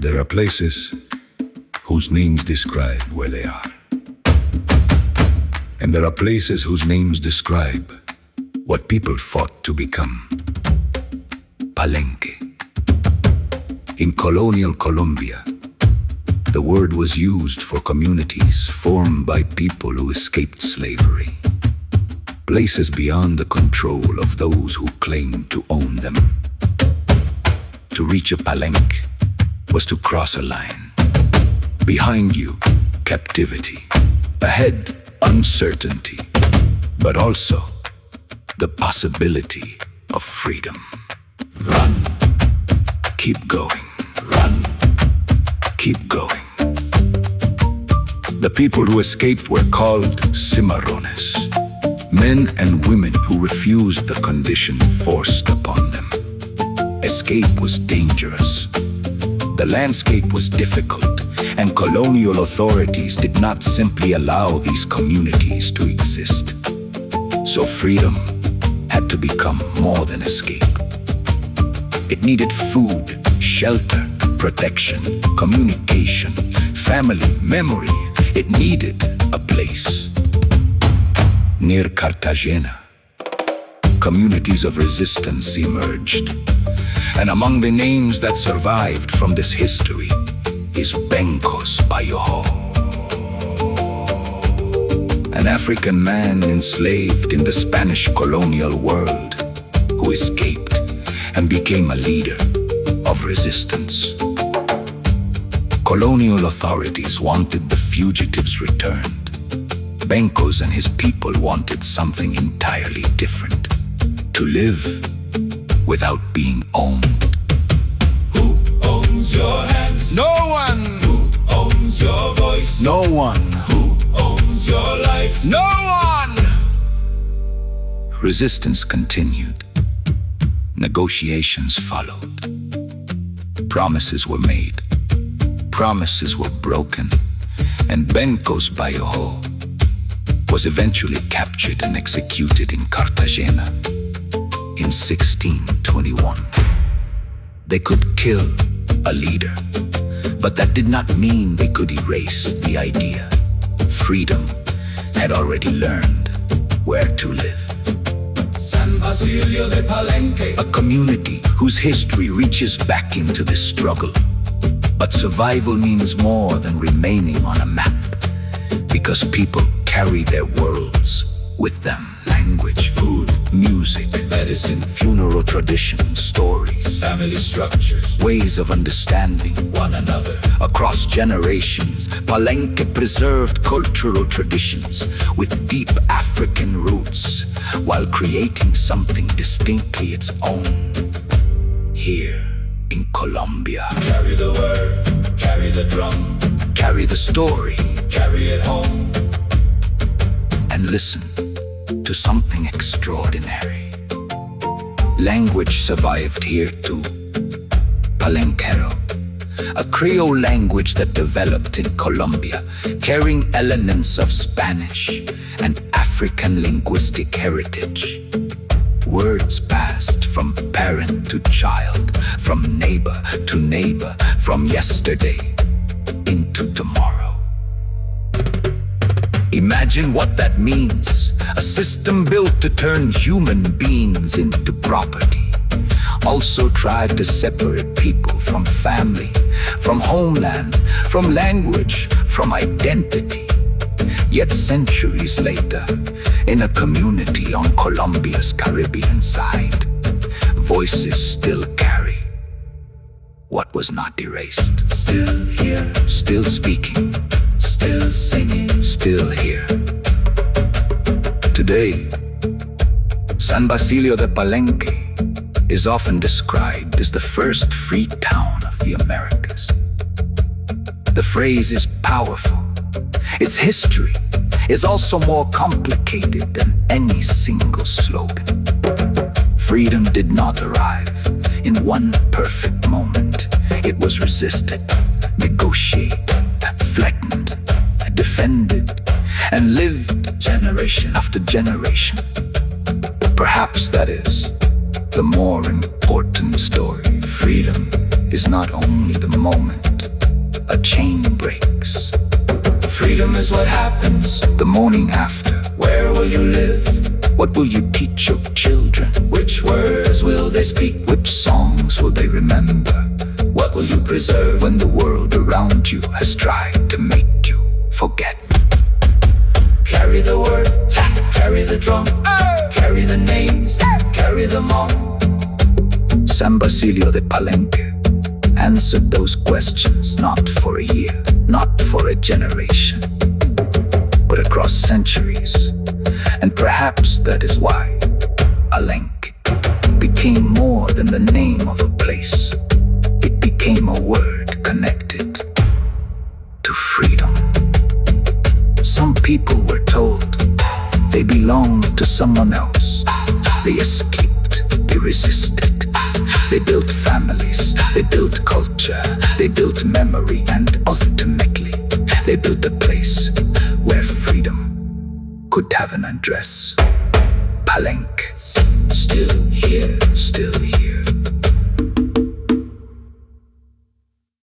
There are places whose names describe where they are. And there are places whose names describe what people fought to become. Palenque. In colonial Colombia, the word was used for communities formed by people who escaped slavery. Places beyond the control of those who claimed to own them. To reach a palenque was to cross a line. Behind you, captivity. Ahead, uncertainty. But also, the possibility of freedom. Run. Keep going. Run. Keep going. The people who escaped were called cimarrones. Men and women who refused the condition forced upon them. Escape was dangerous. The landscape was difficult, and colonial authorities did not simply allow these communities to exist. So freedom had to become more than escape. It needed food, shelter, protection, communication, family, memory. It needed a place. Near Cartagena, communities of resistance emerged. And among the names that survived from this history is Bencos Bayoho, an African man enslaved in the Spanish colonial world who escaped and became a leader of resistance. Colonial authorities wanted the fugitives returned. Bencos and his people wanted something entirely different: to live without being owned. Who owns your hands? No one! Who owns your voice? No one! Who owns your life? No one! Resistance continued. Negotiations followed. Promises were made. Promises were broken. And Bencos Bayoho was eventually captured and executed in Cartagena in 1621. They could kill a leader, but that did not mean they could erase the idea. Freedom had already learned where to live. San Basilio de Palenque, A community whose history reaches back into this struggle. But survival means more than remaining on a map, because people carry their worlds with them. Language, food, music, medicine, funeral traditions, stories, family structures, ways of understanding one another. across generations. Palenque preserved cultural traditions with deep African roots while creating something distinctly its own here in Colombia. Carry the word, carry the drum, Carry the story carry it home. and listen to something extraordinary. Language survived here too. Palenquero, a Creole language that developed in Colombia, carrying elements of Spanish and African linguistic heritage. Words passed from parent to child, from neighbor to neighbor, from yesterday into tomorrow. Imagine what that means. A system built to turn human beings into property. Also tried to separate people from family, from homeland, from language, from identity. Yet centuries later, in a community on Colombia's Caribbean side, voices still carry what was not erased. Still here, Still speaking, still singing. still here. Today, San Basilio de Palenque is often described as the first free town of the Americas. The phrase is powerful. Its history is also more complicated than any single slogan. Freedom did not arrive in one perfect moment. It was resisted, negotiated, flattened, defended, and lived generation after generation. Perhaps that is the more important story. Freedom is not only the moment, a chain breaks. Freedom is what happens. The morning after, Where will you live? what will you teach your children? Which words will they speak? Which songs will they remember? What will you preserve? When the world around you has tried to make you forget. Carry the word, carry the drum, carry the names, carry them on. San Basilio de Palenque answered those questions not for a year, not for a generation, but across centuries. And perhaps that is why Palenque became more than the name of a place. It became a word connected to freedom. Some people were told they belonged to someone else. They escaped, they resisted. They built families, they built culture, they built memory, and ultimately, they built a place where freedom could have an address. Palenque, Still here, still here.